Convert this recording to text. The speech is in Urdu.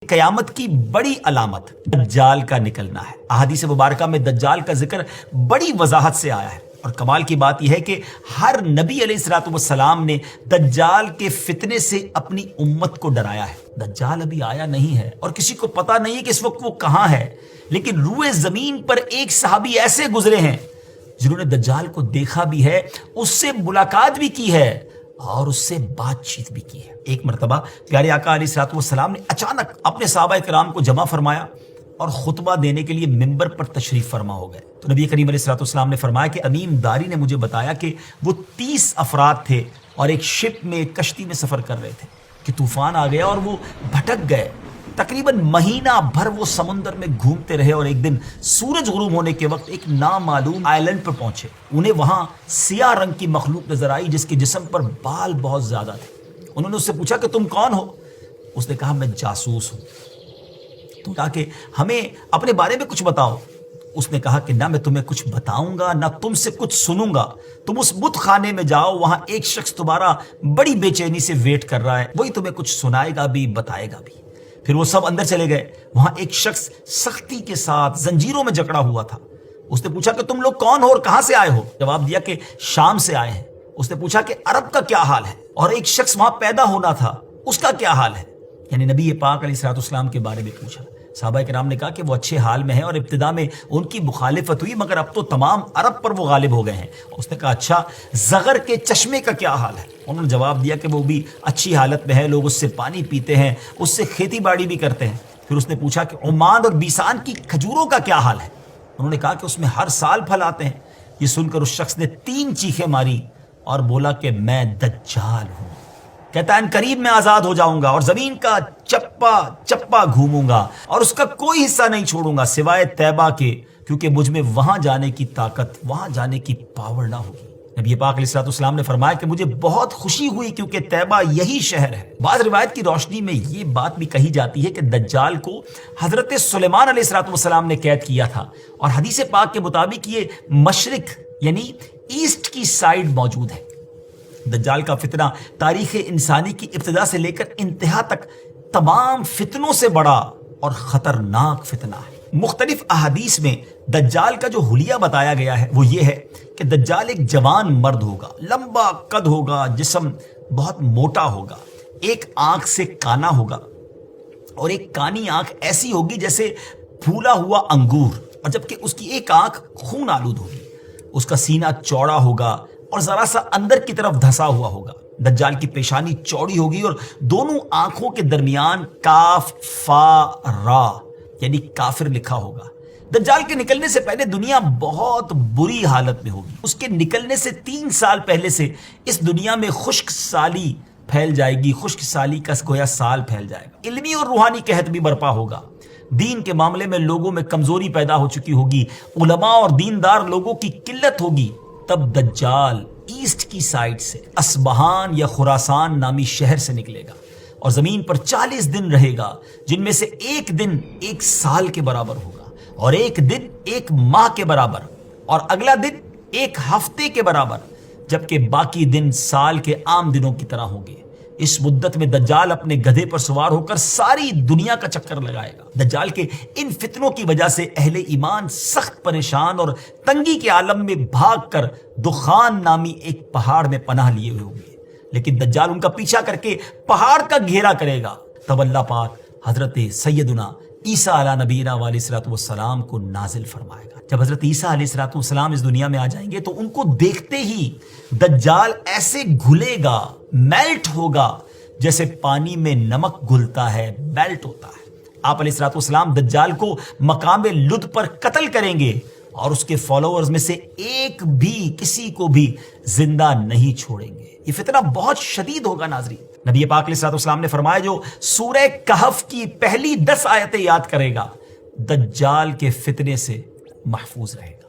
قیامت کی بڑی علامت دجال کا نکلنا ہے۔ احادیث مبارکہ میں دجال کا ذکر بڑی وضاحت سے آیا ہے، اور کمال کی بات یہ ہے کہ ہر نبی علیہ الصلوۃ والسلام نے دجال کے فتنے سے اپنی امت کو ڈرایا ہے۔ دجال ابھی آیا نہیں ہے اور کسی کو پتا نہیں ہے کہ اس وقت وہ کہاں ہے، لیکن روئے زمین پر ایک صحابی ایسے گزرے ہیں جنہوں نے دجال کو دیکھا بھی ہے، اس سے ملاقات بھی کی ہے اور اس سے بات چیت بھی کی ہے۔ ایک مرتبہ پیارے آقا علیہ الصلوۃ والسلام نے اچانک اپنے صحابہ کرام کو جمع فرمایا اور خطبہ دینے کے لیے ممبر پر تشریف فرما ہو گئے۔ تو نبی کریم علیہ الصلوۃ والسلام نے فرمایا کہ امیم داری نے مجھے بتایا کہ وہ 30 افراد تھے اور ایک شپ میں، ایک کشتی میں سفر کر رہے تھے کہ طوفان آ گیا اور وہ بھٹک گئے۔ تقریباً مہینہ بھر وہ سمندر میں گھومتے رہے اور ایک دن سورج غروب ہونے کے وقت ایک نامعلوم آئلینڈ پر پہنچے۔ انہیں وہاں سیاہ رنگ کی مخلوق نظر آئی جس کے جسم پر بال بہت زیادہ تھے۔ انہوں نے اس سے پوچھا کہ تم کون ہو؟ اس نے کہا میں جاسوس ہوں۔ تو کہا کہ ہمیں اپنے بارے میں کچھ بتاؤ۔ اس نے کہا کہ نہ میں تمہیں کچھ بتاؤں گا نہ تم سے کچھ سنوں گا، تم اس بت خانے میں جاؤ، وہاں ایک شخص تمہارا بڑی بے چینی سے ویٹ کر رہا ہے، وہی تمہیں کچھ سنائے گا بھی بتائے گا بھی۔ پھر وہ سب اندر چلے گئے۔ وہاں ایک شخص سختی کے ساتھ زنجیروں میں جکڑا ہوا تھا۔ اس نے پوچھا کہ تم لوگ کون ہو اور کہاں سے آئے ہو؟ جواب دیا کہ شام سے آئے ہیں۔ اس نے پوچھا کہ عرب کا کیا حال ہے؟ اور ایک شخص وہاں پیدا ہونا تھا، اس کا کیا حال ہے؟ یعنی نبی پاک علیہ الصلوۃ والسلام کے بارے میں پوچھا۔ صحابہ کرام نے کہا کہ وہ اچھے حال میں ہیں اور ابتدا میں ان کی مخالفت ہوئی، مگر اب تو تمام عرب پر وہ غالب ہو گئے ہیں۔ اس نے کہا اچھا زغر کے چشمے کا کیا حال ہے؟ انہوں نے جواب دیا کہ وہ بھی اچھی حالت میں ہے، لوگ اس سے پانی پیتے ہیں، اس سے کھیتی باڑی بھی کرتے ہیں۔ پھر اس نے پوچھا کہ عمان اور بیسان کی کھجوروں کا کیا حال ہے؟ انہوں نے کہا کہ اس میں ہر سال پھل آتے ہیں۔ یہ سن کر اس شخص نے 3 چیخیں ماری اور بولا کہ میں دجال ہوں۔ کہتا ہے ان قریب میں آزاد ہو جاؤں گا اور زمین کا چپا چپا گھوموں گا اور اس کا کوئی حصہ نہیں چھوڑوں گا سوائے طیبہ کے، کیونکہ مجھ میں وہاں جانے کی طاقت، وہاں جانے کی پاور نہ ہوگی۔ نبی پاک علیہ الصلوۃ والسلام نے فرمایا کہ مجھے بہت خوشی ہوئی کیونکہ طیبہ یہی شہر ہے۔ بعض روایت کی روشنی میں یہ بات بھی کہی جاتی ہے کہ دجال کو حضرت سلیمان علیہ الصلوۃ والسلام نے قید کیا تھا، اور حدیث پاک کے مطابق یہ مشرق یعنی ایسٹ کی سائیڈ موجود ہے۔ دجال کا فتنہ تاریخ انسانی کی ابتدا سے لے کر انتہا تک تمام فتنوں سے بڑا اور خطرناک فتنہ ہے۔ مختلف احادیث میں دجال کا جو حلیہ بتایا گیا ہے وہ یہ ہے کہ دجال ایک جوان مرد ہوگا، لمبا قد ہوگا، جسم بہت موٹا ہوگا، ایک آنکھ سے کانا ہوگا اور ایک کانی آنکھ ایسی ہوگی جیسے پھولا ہوا انگور، اور جبکہ اس کی ایک آنکھ خون آلود ہوگی۔ اس کا سینہ چوڑا ہوگا اور ذرا سا اندر کی طرف دھسا ہوا ہوگا۔ دجال کی پیشانی چوڑی ہوگی اور دونوں آنکھوں کے درمیان کاف فا را یعنی کافر لکھا ہوگا۔ دجال کے نکلنے سے پہلے دنیا بہت بری حالت میں ہوگی۔ اس کے نکلنے سے 3 سال پہلے سے اس دنیا میں خشک سالی پھیل جائے گی، خشک سالی کا گویا سال پھیل جائے گا۔ علمی اور روحانی قحط بھی برپا ہوگا۔ دین کے معاملے میں لوگوں میں کمزوری پیدا ہو چکی ہوگی، علماء اور دیندار لوگوں کی قلت ہوگی۔ تب دجال ایسٹ کی سائڈ سے اصبہان یا خراسان نامی شہر سے نکلے گا اور زمین پر 40 دن رہے گا، جن میں سے ایک دن 1 سال کے برابر ہوگا، اور ایک دن 1 ماہ کے برابر، اور اگلا دن 1 ہفتے کے برابر، جبکہ باقی دن سال کے عام دنوں کی طرح ہوں گے۔ اس مدت میں دجال اپنے گدھے پر سوار ہو کر ساری دنیا کا چکر لگائے گا۔ دجال کے ان فتنوں کی وجہ سے اہل ایمان سخت پریشان اور تنگی کے عالم میں بھاگ کر دخان نامی ایک پہاڑ میں پناہ لیے ہوئے ہوں گے، لیکن دجال ان کا پیچھا کر کے پہاڑ کا گھیرا کرے گا۔ تب اللہ پاک حضرت سیدنا عیسیٰ علیہ نبینا علیہ الصلوۃ والسلام کو نازل فرمائے گا۔ جب حضرت عیسیٰ علیہ الصلوۃ والسلام اس دنیا میں آ جائیں گے تو ان کو دیکھتے ہی دجال ایسے گھلے گا، میلٹ ہوگا، جیسے پانی میں نمک گھلتا ہے، میلٹ ہوتا ہے۔ آپ علیہ الصلوۃ والسلام دجال کو مقام لد پر قتل کریں گے اور اس کے فالوورز میں سے ایک بھی کسی کو بھی زندہ نہیں چھوڑیں گے۔ یہ فتنہ بہت شدید ہوگا ناظرین۔ نبی پاک علیہ الصلوۃ والسلام نے فرمایا جو سورہ کہف کی پہلی 10 آیتیں یاد کرے گا دجال کے فتنے سے محفوظ رہے گا۔